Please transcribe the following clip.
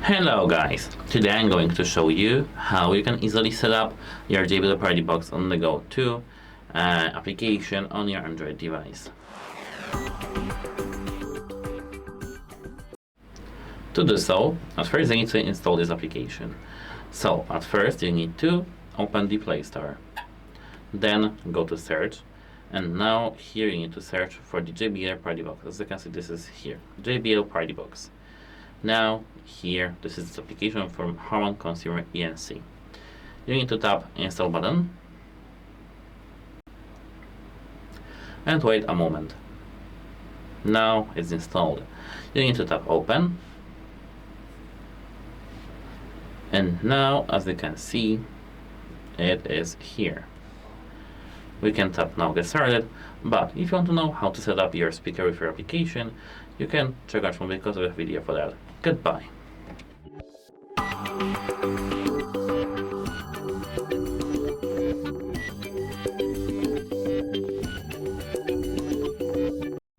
Hello guys! Today I'm going to show you how you can easily set up your JBL Partybox On The Go 2 application on your Android device. To do so, at first you need to install this application. So at first you need to open the Play Store. Then go to search, and now here you need to search for the JBL Partybox. As you can see, this is here, JBL Partybox. Now here, this is the application from Harman Consumer ENC. You need to tap install button and wait a moment. Now it's installed. You need to tap open, and now as you can see, it is here. We can tap now get started, but if you want to know how to set up your speaker with your application, you can check out from the video for that. Goodbye.